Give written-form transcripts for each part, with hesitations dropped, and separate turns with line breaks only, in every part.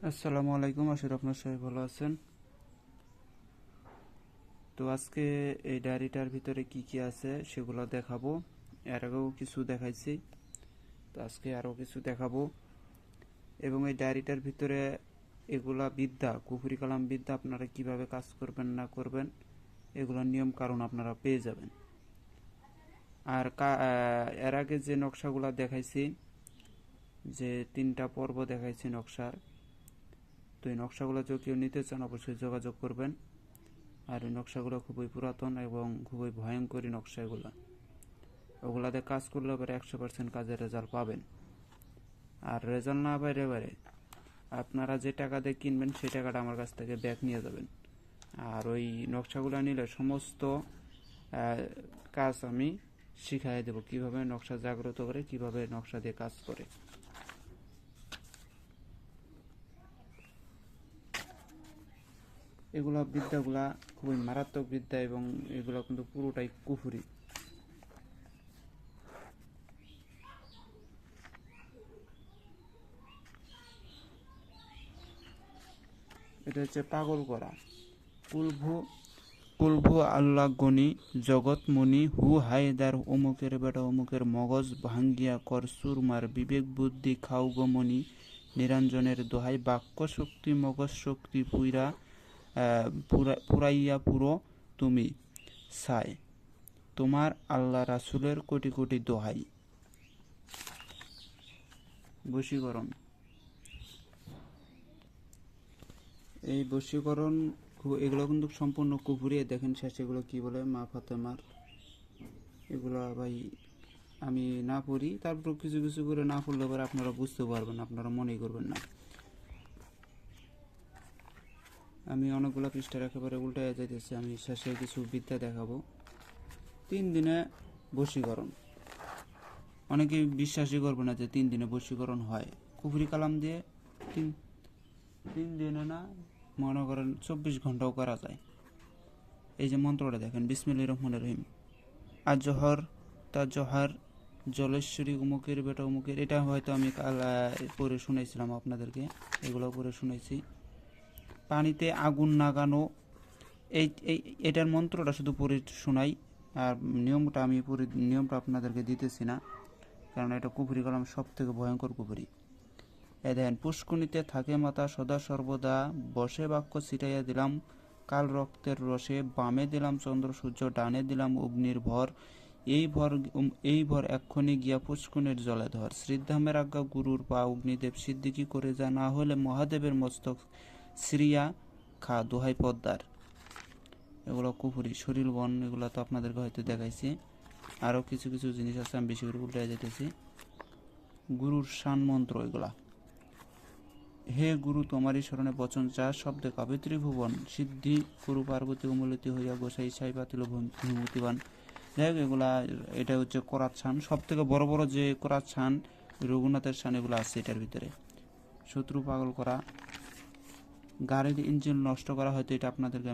আসসালামু আলাইকুম, আশা করি আপনার সবাই ভালো আছেন। তো আজকে এই ডায়েরিটার ভিতরে কি কি আছে সেগুলো দেখাবো। এর আগেও কিছু দেখাইছি, তো আজকে আরও কিছু দেখাবো। এবং এই ডায়েরিটার ভিতরে এগুলা বিদ্যা, কুফরি কালাম বিদ্যা আপনারা কিভাবে কাজ করবেন না করবেন এগুলোর নিয়ম কারণ আপনারা পেয়ে যাবেন। আর এর আগে যে নকশাগুলো দেখাইছি, যে 3টা পর্ব দেখাইছি নকশার, তো এই নকশাগুলো যদি কেউ নিতে চান অবশ্যই যোগাযোগ করবেন। আর এই নকশাগুলো খুবই পুরাতন এবং খুবই ভয়ঙ্করী নকশা এগুলো। ওগুলাতে কাজ করলে এবারে 100% কাজের রেজাল্ট পাবেন। আর রেজাল্ট না বাইরে বাইরে আপনারা যে টাকা দিয়ে কিনবেন সেই টাকাটা আমার কাছ থেকে ব্যাক নিয়ে যাবেন। আর ওই নকশাগুলো নিলে সমস্ত কাজ আমি শিখাই দেবো, কিভাবে নকশা জাগ্রত করে, কিভাবে নকশা দিয়ে কাজ করে। এগুলা বিদ্যাগুলা খুবই মারাত্মক বিদ্যা এবং এগুলো কিন্তু পুরোটাই কুফুরি। এটা হচ্ছে পাগল করা। কুলভু কুলভু আল্লাহ গনি জগৎ মুনি হু হায়দার অমুকের বেটা অমুকের মগজ ভাঙ্গিয়া কর সুরমার বিবেক বুদ্ধি খাও গমনি নিরঞ্জনের দোহাই বাক্য শক্তি মগজ শক্তি পুরাইয়া পুরো তুমি সায় তোমার আল্লাহ রাসুলের কোটি কোটি দোহাই। বশীকরণ। এই বশীকরণ এগুলো কিন্তু সম্পূর্ণ কুফুরিয়ে দেখেন শেষে এগুলো কি বলে, মা ফাতেমার। এগুলো ভাই আমি না পড়ি, তারপর কিছু কিছু করে না পড়লে পরে আপনারা বুঝতে পারবেন, আপনারা মনেই করবেন না। আমি অনেকগুলো পৃষ্ঠার একেবারে উল্টায় যাইতেছি, আমি শেষে কিছু বিদ্যা দেখাবো। 3 দিনে বশীকরণ। অনেকে বিশ্বাসই করবে না যে 3 দিনে বশীকরণ হয়। কুফরি কালাম দিয়ে তিন 3 দিনে না, মনে করেন 24 ঘন্টাও করা যায়। এই যে মন্ত্রটা দেখেন, বিসমিল্লাহির রহমানির রহিম, আজহর তাজহার জলেশ্বরী উমুকের বেটা উমুকের। এটা হয়তো আমি কাল পড়ে শুনেছিলাম আপনাদেরকে, এগুলো পড়ে শুনেছি। পানিতে আগুন লাগানো, এই এটার মন্ত্রটা শুধু পড়ে শোনাই। আর নিয়মটা আপনাদেরকে দিতেছি না, কারণ এটা কুফরি কালাম সব থেকে ভয়ঙ্কর কুফরি। এ দেখেন, পুষ্কুনিতে থাকে মাতা সদা সর্বদা, বসে বাক্য ছিটাইয়া দিলাম কাল রক্তের রসে, বামে দিলাম চন্দ্র সূর্য, ডানে দিলাম অগ্নির ভর, এই ভর এক্ষণে গিয়া পুষ্কুনের জলে ধর, শ্রীধামের আজ্ঞা গুরুর পা অগ্নিদেব সিদ্দিকি করে যা, না হলে মহাদেবের মস্তক শ্রিয়া খা দোহাই পদ্মার। এগুলো কুফুরি শরীর বন, এগুলো তো আপনাদেরকে হয়তো দেখাইছি। আরও কিছু কিছু জিনিস আছে, আমি বেশি করে উল্টে যেতেছি। গুরুর শান মন্ত্র এগুলা। হে গুরু তোমারই স্মরণে বচন চা শব্দে কাবে ত্রিভুবন, সিদ্ধি গুরু পার্বতী উমলিত হইয়া গোসাই সাই পাতিল বিমূতিবান। যাই হোক, এগুলা এটা হচ্ছে করাত ছান, সব থেকে বড় বড় যে করাত ছান, রঘুনাথের ছান, এগুলো আছে এটার ভিতরে। শত্রু পাগল করা, গাড়ির ইঞ্জিন নষ্ট করা, হয়তো এটা আপনাদেরকে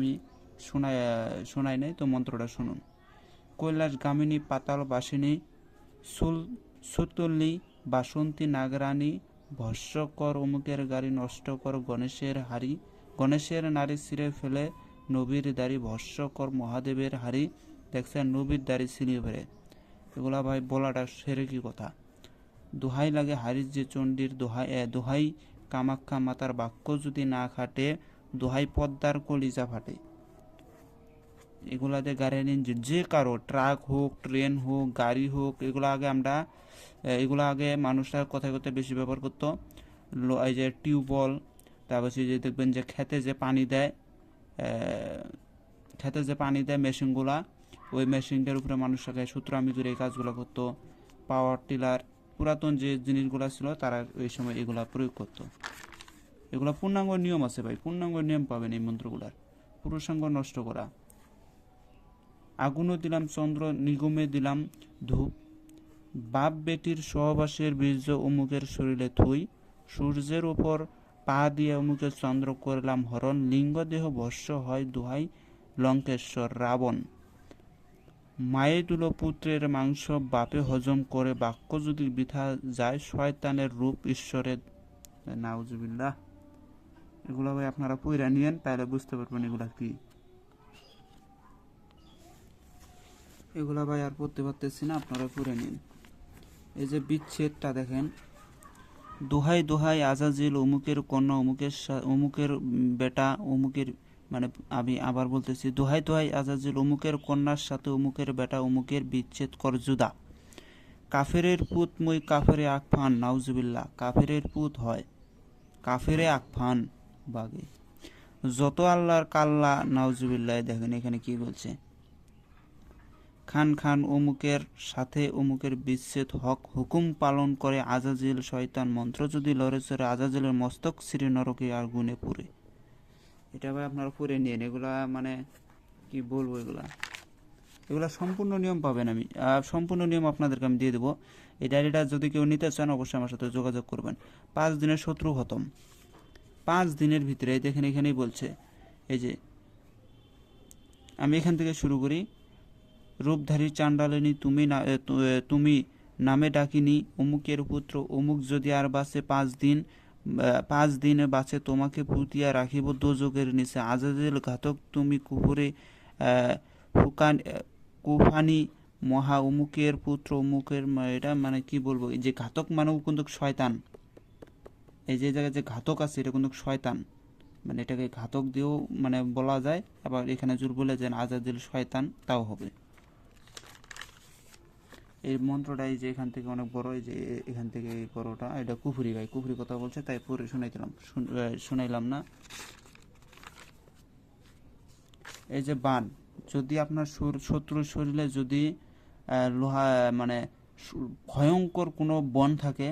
আমি শোনাই নাই, তো মন্ত্রটা শুনুন। কৈলাস গামিনী পাতাল বাসিনী সুতুল্লি বাসন্তী নাগরানী, ভস্যকর অমুকের গাড়ি নষ্ট কর গণেশের নারী ছিঁড়ে ফেলে নবীর দাড়ি, ভস্যকর মহাদেবের হাড়ি, দেখছেন নবীর দাড়ি ছিঁড়ে ফেলে। এগুলা ভাই বলাটা সেরে কি কথা। দোহাই লাগে হারিস যে চণ্ডীর দোহাই কামাখ্যা মাতার বাক্য যদি না খাটে, দোহাই পদ্মার কলিজা ফাটে। এগুলাতে গাড়ির ইঞ্জিন যে কারো, ট্রাক হোক, ট্রেন হোক, গাড়ি হোক, এগুলো আগে মানুষরা কথায় কথায় বেশি ব্যবহার করতো। এই যে টিউবওয়েল, তারপর যে দেখবেন যে খেতে যে পানি দেয় মেশিনগুলা, ওই মেশিনটার উপরে মানুষরা সূত্রামি করে এই কাজগুলো করতো। পাওয়ার টিলার, পুরাতন যে জিনিসগুলো ছিল তারা ওই সময় এগুলা প্রয়োগ করতো। এগুলা পূর্ণাঙ্গ নিয়ম আছে ভাই, পূর্ণাঙ্গ নিয়ম পাবেন এই মন্ত্রগুলার। পুরুষাঙ্গ নষ্ট করা, আগুনও দিলাম চন্দ্র নিগমে দিলাম ধূপ, বাপ বেটির সহবাসের বীর্য অমুকের শরীরে থুই, সূর্যের ওপর পা দিয়ে অমুকের চন্দ্র করলাম হরণ, লিঙ্গ দেহ ভস্য হয় দোহাই লঙ্কেশ্বর রাবণ। মায়ে তুলো পুত্রের মাংস বাপে হজম করে বাক্য যদি বৃথা যায় শয়তানের রূপ ঈশ্বরের। নাউজুবিল্লাহ। এগুলো ভাই আপনারা পইরা নিয়েন, তাহলে বুঝতে পারবেন এগুলা কি। এগুলা ভাই আর পড়তে পারতেছি না, আপনারা পড়ে নিন। এই যে বিচ্ছেদটা দেখেন, দোহাই দোহাই আজাজিল অমুকের কন্যা অমুকের বেটা অমুকের, মানে আমি আবার বলতেছি, দোহাই দোহাই আজাজিল অমুকের কন্যার সাথে অমুকের বেটা অমুকের বিচ্ছেদ কর জুদা। কাফেরের পুত মুই কাফেরে আকফান। নাউজুবিল্লাহ। কাফেরের পুত হয় কাফেরে আকফান বাগে যত আল্লাহর কাল্লা। নাউজুবিল্লাহ। দেখেন এখানে কি বলছে, খান খান অমুকের সাথে অমুকের বিচ্ছেদ হক হুকুম পালন করে আজাজিল শয়তান মন্ত্র যদি লড়ে চড়ে আজাজিলের মস্তক শ্রী নরকে আর গুনে পুরে। এটা ভাই আপনারা পড়ে নিন। এগুলা মানে কি বলবো, এগুলা সম্পূর্ণ নিয়ম পাবেন। আমি সম্পূর্ণ নিয়ম আপনাদেরকে আমি দিয়ে দেবো। এই ডায়েরিটা যদি কেউ নিতে চান অবশ্যই আমার সাথে যোগাযোগ করবেন। 5 দিনের শত্রু খতম। 5 দিনের ভিতরে দেখেন এখানেই বলছে, এই যে আমি এখান থেকে শুরু করি। রূপধারী চাণ্ডালিনী তুমি নামে ডাকিনি অমুকের পুত্র অমুক যদি আর বাঁচে 5 দিন বাঁচে তোমাকে পুতিয়া রাখিব দোজকের নিচে। আজাজিল ঘাতক তুমি কুফানি মহা অমুকের পুত্র অমুকের। এটা মানে কি বলবো, এই যে ঘাতক মানেও কিন্তু শয়তান। এই যে জায়গায় যে ঘাতক আছে এটা কিন্তু শয়তান, মানে এটাকে ঘাতক দিয়েও মানে বলা যায়। আবার এখানে জোর বলে যে আজাদিল শয়তান, তাও হবে। এই মন্ত্রটা এই যে এখান থেকে অনেক বড়, এই যে এখান থেকে এই বড়টা, এটা কুফুরি ভাই, কুফুরি কথা বলছে তাই পরে শুনাইলাম না। এই যে বান, যদি আপনার শত্রুর শরীরে যদি লোহা মানে ভয়ঙ্কর কোনো বন থাকে,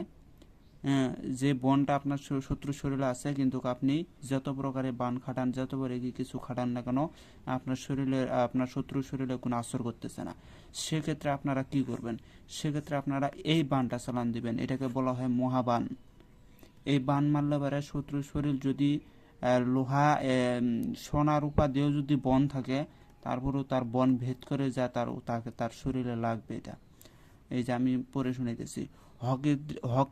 যে বনটা আপনার শত্রুর শরীরে আছে, কিন্তু আপনি যত প্রকারে বান খাটান, যত বড় কিছু খাটান না কেন, আপনার শত্রুর শরীরে কোনো আসর করতেছে না, সেক্ষেত্রে আপনারা কি করবেন? সেক্ষেত্রে আপনারা এই বানটা চালান দিবেন। এটাকে বলা হয় মহাবান। এই বান মারলে পারে শত্রুর শরীর যদি লোহা সোনা রূপা দিয়েও যদি বন থাকে, তারপরেও তার বন ভেদ করে যা তার শরীরে লাগবে। এটা এই যে আমি পড়ে শুনাইতেছি। হক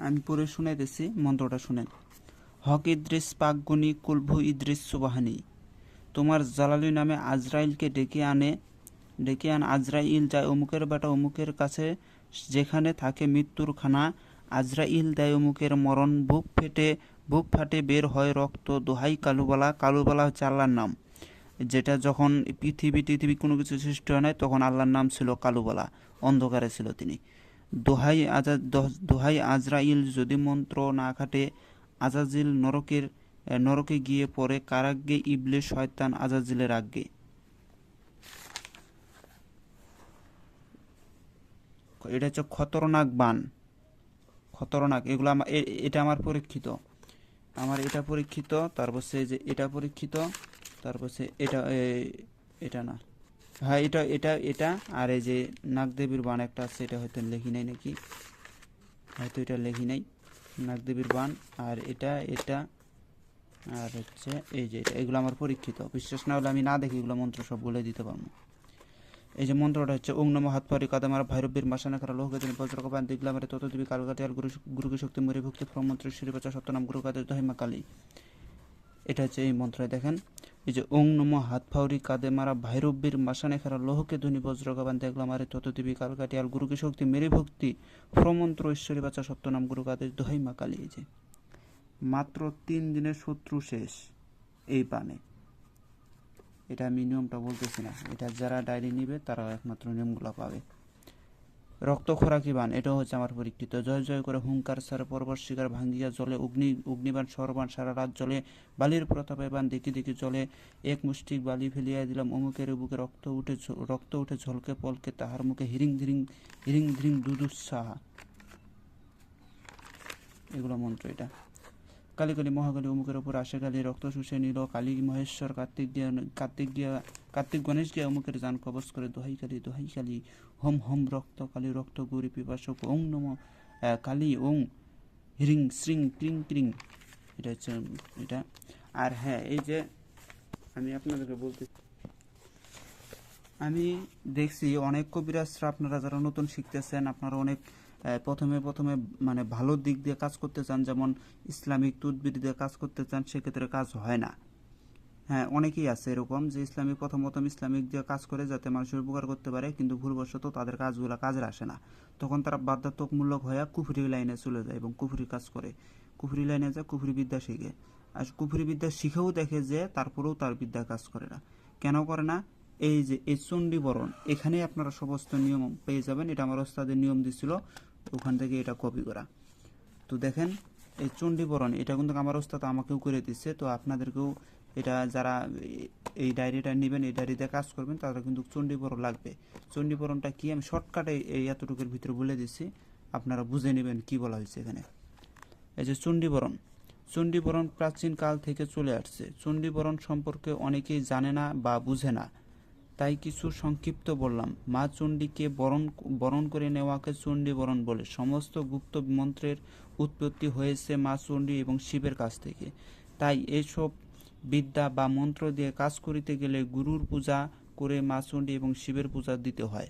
আমি পড়ে শুনাইতেছি, মন্ত্রটা শুনেন। হক ইদ্রিস পাকগুনি কুলভু ইদ্রিস সুবাহানি। তোমার জালালি নামে আজরাইলকে ডেকে আন। আজরাইল যায় অমুকের বেটা অমুকের কাছে, যেখানে থাকে মৃত্যুর খানা। আজরাইল দেয় অমুকের মরণ, বুক ফাটে বের হয় রক্ত। দোহাই কালুবালা। কালুবালা হচ্ছে আল্লাহর নাম। যেটা যখন পৃথিবী কোনো কিছু সৃষ্টি হয় নাই, তখন আল্লাহর নাম ছিল কালুবালা, অন্ধকারে ছিল তিনি। দোহাই আজরাইল যদি মন্ত্র না খাটে আজাজিল নরকে গিয়ে পড়ে কারাগ্যে। ইবলিস শয়তান আজাজিলের আজ্ঞে। এটা হচ্ছে খতরনাক বান, খতরনাক। এগুলো এটা আমার পরীক্ষিত, এটা পরীক্ষিত। তারপর যে এটা পরীক্ষিত, তারপর এটা না, হ্যাঁ এটা আর এই যে নাগদেবীর বান একটা আছে, এটা হয়তো লেখি নাই নাকি, হয়তো এটা লেখি নাই। নাগদেবীর বান আর এটা আর হচ্ছে এই যে এগুলো আমার পরীক্ষিত। বিশ্বাস না হলে আমি না দেখি এগুলো মন্ত্র সব বলে দিতে পারবো। এই যে মন্ত্রটা হচ্ছে ওং নম হাত ফারি কাদামার ভৈরবীর মাসানা খারা লোহ গাজন বজ্রকবান দিগলামারে ততদেবী কালকাটিয়াল গুরুকে শক্তি মরি ভক্তি মন্ত্র শ্রীবাচা সত্যনাম গুরু কাদের দহিমা কালী। এটা হচ্ছে এই মন্ত্রে দেখেন, এই যে ওং নম হাত ফাউরি কাদে মারা ভৈরবীর মাসানে খারা লোহকে ধ্বনি বজ্রকবান দেখলামারে ততদেবী কালকাটিয়াল গুরুকে শক্তি মেরি ভক্তি মন্ত্র ঈশ্বরী বাচা সত্যনাম গুরু কাদের দহিমা কালী। এই যে মাত্র 3 দিনের শত্রু শেষ এই পানে। এটা আমি নিয়মটা বলতেছি না, এটা যারা ডায়েরি নিবে তারা একমাত্র নিয়মগুলো পাবে। রক্ত খোরাকি বান, এটাও হচ্ছে আমার পরীক্ষিত। জয় জয় করে হুঙ্কার সার পর্বত শিকার ভাঙ্গিয়া জলে অগ্নিবান সরবান সারা রাত জলে। বালির প্রতাপে বান দেখি জলে। এক মুষ্টিক বালি ফেলিয়া দিলাম অমুকের বুকে। রক্ত উঠে ঝলকে পলকে তাহার মুখে। হিরিং ধিরিং দুদুৎসাহা। এগুলো মন্ত্র। এটা কালী মহাকালী অমুকের উপর আসে কালী। রক্ত শুষে নিল কালী মহেশ্বর। কার্তিক গণেশ গিয়া অমুকের যান কবচ করে। দোহাই কালী হোম হোম রক্ত কালী রক্ত গৌরী পিপাসক। ওং নম কালী ওং হিরিং শ্রিং ক্রিং ক্রিং। এটা হচ্ছে এটা। আর হ্যাঁ, এই যে আমি আপনাদেরকে বলতে, আমি দেখছি অনেক কবিরাজরা, আপনারা যারা নতুন শিখতেছেন, আপনারা অনেক প্রথমে প্রথমে মানে ভালো দিক দিয়ে কাজ করতে চান, যেমন ইসলামিক তদবির দিয়ে কাজ করতে চান, সেক্ষেত্রে কাজ হয় না। হ্যাঁ, অনেকেই আছে এরকম যে প্রথম প্রথম ইসলামিক দিয়ে কাজ করে যাতে মানুষের উপকার করতে পারে, কিন্তু ভুলবশত তাদের কাজগুলো কাজে আসে না। তখন তারা বাধ্যতামূলক হয়ে কুফরি লাইনে চলে যায় এবং কুফরি কাজ করে, কুফরি লাইনে যায়, কুফরি বিদ্যা শিখে। আর কুফরি বিদ্যা শিখেও দেখে যে তারপরেও তার বিদ্যা কাজ করে না। কেন করে না? এই যে এই চণ্ডীবরণ, এখানে আপনারা সমস্ত নিয়ম পেয়ে যাবেন। এটা আমার ওস্তাদের নিয়ম দিছিল, ওখান থেকে এটা কপি করা। তো দেখেন, এই চণ্ডীবরণ এটা কিন্তু আমার ওস্তাদ আমাকেও করে দিচ্ছে। তো আপনাদেরকেও এটা, যারা এই ডায়েরিটা নেবেন, এই ডায়েরিতে কাজ করবেন, তারা কিন্তু চণ্ডীবরণ লাগবে। চণ্ডীবরণটা কি আমি শর্টকাটে এই এতটুকুর ভিতরে বলে দিচ্ছি, আপনারা বুঝে নেবেন কি বলা হয়েছে এখানে। এই যে চণ্ডীবরণ, চণ্ডীবরণ প্রাচীন কাল থেকে চলে আসছে। চণ্ডীবরণ সম্পর্কে অনেকেই জানে না বা বুঝে না, তাই কিছু সংক্ষিপ্ত বললাম। মা চণ্ডীকে বরণ করে নেওয়াকে চণ্ডীবরণ বলে। সমস্ত গুপ্ত মন্ত্রের উৎপত্তি হয়েছে মা চণ্ডী এবং শিবের কাছ থেকে। তাই এইসব বিদ্যা বা মন্ত্র দিয়ে কাজ করিতে গেলে গুরুর পূজা করে মা চণ্ডী এবং শিবের পূজা দিতে হয়।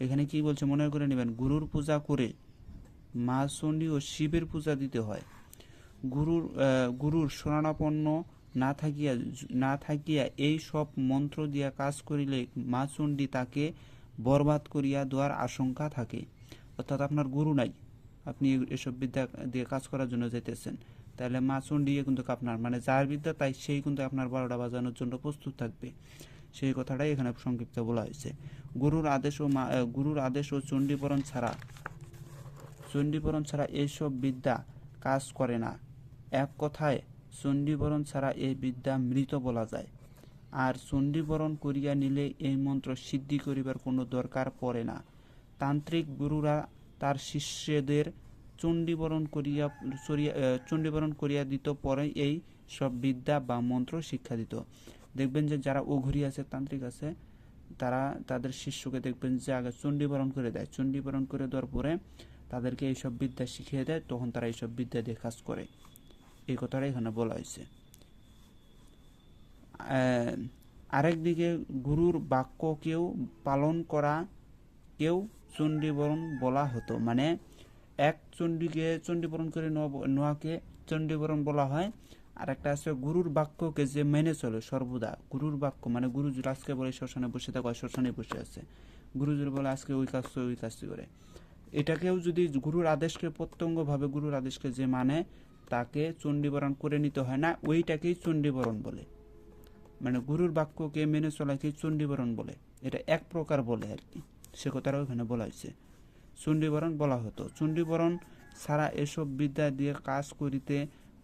এখানে কি বলছে মনে করে নেবেন, গুরুর পূজা করে মা চণ্ডী ও শিবের পূজা দিতে হয়। গুরুর শরণাপন্ন না থাকিয়া এই সব মন্ত্র দিয়া কাজ করিলে মা চণ্ডী তাকে বরবাদ করিয়া দেওয়ার আশঙ্কা থাকে। অর্থাৎ আপনার গুরু নাই, আপনি এসব বিদ্যা দিয়ে কাজ করার জন্য যেতেছেন, তাহলে মা চণ্ডী কিন্তু আপনার মানে যার বিদ্যা তাই সেই কিন্তু আপনার 12টা বাজানোর জন্য প্রস্তুত থাকবে। সেই কথাটাই এখানে সংক্ষিপ্ত বলা হয়েছে। গুরুর আদেশ ও চণ্ডীবরণ ছাড়া এইসব বিদ্যা কাজ করে না। এক কথায় চণ্ডীবরণ ছাড়া এই বিদ্যা মৃত বলা যায়। আর চণ্ডীবরণ করিয়া নিলে এই মন্ত্র সিদ্ধি করিবার কোনো দরকার পড়ে না। তান্ত্রিক গুরুরা তার শিষ্যদের চণ্ডীবরণ করিয়া দিত, পরে এই সব বিদ্যা বা মন্ত্র শিক্ষা দিত। দেখবেন যে যারা অঘরি আছে, তান্ত্রিক আছে, তারা তাদের শিষ্যকে দেখবেন যে আগে চণ্ডীবরণ করে দেয়। চণ্ডীবরণ করে দেওয়ার পরে তাদেরকে এইসব বিদ্যা শিখিয়ে দেয়, তখন তারা এইসব বিদ্যা দিয়ে কাজ করে। এই কথাটা এখানে বলা হয়েছে। আরেকদিকে গুরুর বাক্য কেউ পালন করা কেউ চণ্ডীবরণ বলা হতো। মানে এক চণ্ডীকে চণ্ডীবরণ করে নোয়াকে চণ্ডীবরণ বলা হয়। আর একটা আছে গুরুর বাক্যকে যে মেনে চলে সর্বদা। গুরুর বাক্য মানে গুরুজুর আজকে বলে শ্মশানে বসে থাকা, শ্মশানে বসে আছে, গুরুজুর বলে আজকে ওই কাজটি করে। এটাকেও যদি গুরুর আদেশকে প্রত্যঙ্গভাবে গুরুর আদেশকে যে মানে তাকে চণ্ডীবরণ করে নিতে হয় না, ওইটাকেই চণ্ডীবরণ বলে। মানে গুরুর বাক্যকে মেনে চলাকে চণ্ডীবরণ বলে, এটা এক প্রকার বলে আর কি, সে কথাটাও এখানে বলা হয়েছে। চণ্ডীবরণ বলা হতো। চণ্ডীবরণ ছাড়া এসব বিদ্যা দিয়ে কাজ করিতে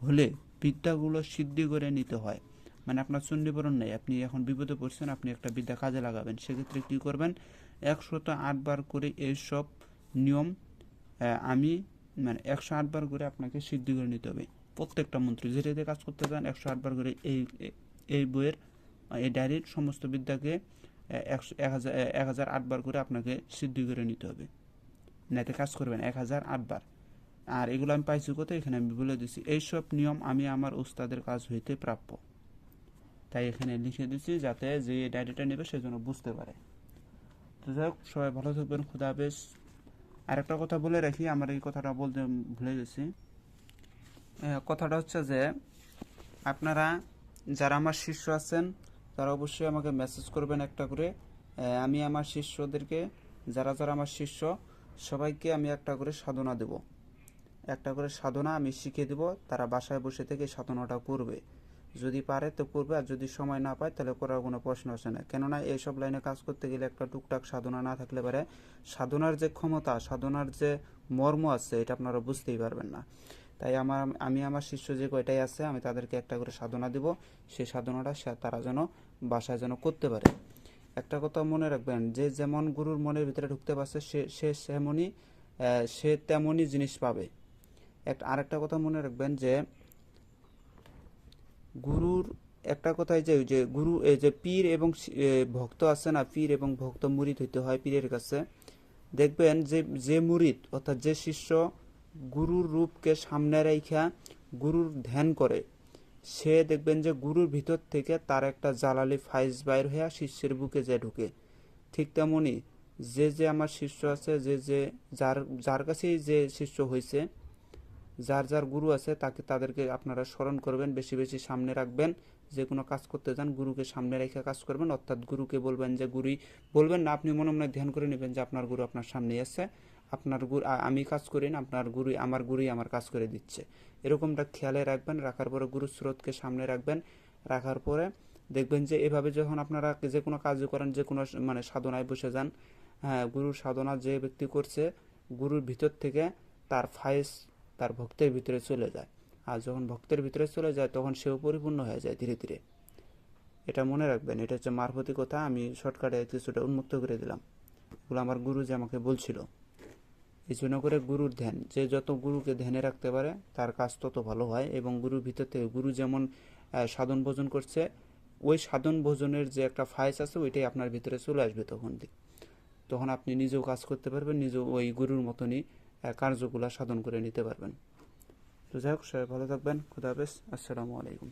হলে বিদ্যাগুলো সিদ্ধি করে নিতে হয়। মানে আপনার চণ্ডীবরণ নেই, আপনি এখন বিপদে পড়ছেন, আপনি একটা বিদ্যা কাজে লাগাবেন, সেক্ষেত্রে কী করবেন, 108 বার করে এইসব নিয়ম আমি মানে 108 বার করে আপনাকে সিদ্ধি করে নিতে হবে। প্রত্যেকটা মন্ত্র যেটা দিয়ে কাজ করতে চান 108 বার করে এই বইয়ের এই ডায়েরির সমস্ত বিদ্যাকে 1008 বার করে আপনাকে সিদ্ধি করে নিতে হবে, নাতে কাজ করবেন 1008 বার। আর এগুলো আমি পাইছি কোথায়, এখানে আমি বলে দিচ্ছি। এইসব নিয়ম আমি আমার উস্তাদের কাজ হইতে প্রাপ্য, তাই এখানে লিখে দিচ্ছি যাতে যে ডায়েরিটা নেবে সেজন্য বুঝতে পারে। তো যাই হোক, সবাই ভালো থাকবেন, খুদা হাফেজ। আর একটা কথা বলে রাখি, আমার এই কথাটা বলতে ভুলে গেছি। কথাটা হচ্ছে যে আপনারা যারা আমার শিষ্য আছেন তারা অবশ্যই আমাকে মেসেজ করবেন একটা করে। আমি আমার শিষ্যদেরকে, যারা যারা আমার শিষ্য সবাইকে আমি একটা করে সাধনা দেব, একটা করে সাধনা আমি শিখিয়ে দেব। তারা বাসায় বসে থেকে সাধনাটা করবে, যদি পারে তো করবে, আর যদি সময় না পায় তাহলে করার কোনো প্রশ্ন আসে না। কেননা এইসব লাইনে কাজ করতে গেলে একটা টুকটাক সাধনা না থাকলে পারে সাধনার যে ক্ষমতা, সাধনার যে মর্ম আছে, এটা আপনারা বুঝতেই পারবেন না। তাই আমি আমার শিষ্য যে কয়টাই আছে আমি তাদেরকে একটা করে সাধনা দেব, সেই সাধনাটা তারা যেন বাসায় যেন করতে পারে। একটা কথা মনে রাখবেন, যে যেমন গুরুর মনের ভিতরে ঢুকতে পারছে সে তেমনই জিনিস পাবে। আরেকটা কথা মনে রাখবেন যে গুরুর একটা কথাই যে গুরু এই যে পীর এবং ভক্ত আছে না, পীর এবং ভক্ত মুরিদ হইতে হয় পীরের কাছে। দেখবেন যে মুরিদ অর্থাৎ যে শিষ্য গুরুর রূপকে সামনে রাইখা গুরুর ধ্যান করে, সে দেখবেন যে গুরুর ভিতর থেকে তার একটা জালালি ফাইজ বাইর হয়ে শিষ্যের বুকে যে ঢুকে। ঠিক তেমনই যে আমার শিষ্য আছে, যে যার যার কাছেই যে শিষ্য হয়েছে, যার গুরু আছে তাদেরকে আপনারা স্মরণ করবেন, বেশি বেশি সামনে রাখবেন। যে কোনো কাজ করতে যান গুরুকে সামনে রেখে কাজ করবেন, অর্থাৎ গুরুকে বলবেন যে গুরুই বলবেন না, আপনি মনে মনে ধ্যান করে নেবেন যে আপনার গুরু আপনার সামনে আছে, আপনার গুরু আমি কাজ করি না, আপনার গুরুই আমার কাজ করে দিচ্ছে। এরকমটা খেয়ালে রাখবেন। রাখার পরে গুরু স্রোতকে সামনে রাখবেন। রাখার পরে দেখবেন যে এভাবে যখন আপনারা যে কোনো কাজই করেন, যে কোনো মানে সাধনায় বসে যান, হ্যাঁ, গুরুর সাধনা যে ব্যক্তি করছে, গুরুর ভিতর থেকে তার ফায়েজ তার ভক্তের ভিতরে চলে যায়। আর যখন ভক্তের ভিতরে চলে যায় তখন সেও পরিপূর্ণ হয়ে যায় ধীরে ধীরে। এটা মনে রাখবেন। এটা হচ্ছে মারফতি কথা, আমি শর্টকাটে কিছুটা উন্মুক্ত করে দিলাম। এগুলো আমার গুরু যে আমাকে বলছিল। এই জন্য করে গুরুর ধ্যান, যে যত গুরুকে ধ্যানে রাখতে পারে তার কাজ তত ভালো হয়। এবং গুরুর ভিতর থেকে গুরু যেমন সাধন ভোজন করছে, ওই সাধন ভোজনের যে একটা ফাইস আছে ওইটাই আপনার ভিতরে চলে আসবে। তখন আপনি নিজেও কাজ করতে পারবেন, নিজেও ওই গুরুর মতনই কার্যগুলো সাধন করে নিতে পারবেন। তো যাই হোক, সবাই ভালো থাকবেন। খুদা হাফেজ। আসসালামু আলাইকুম।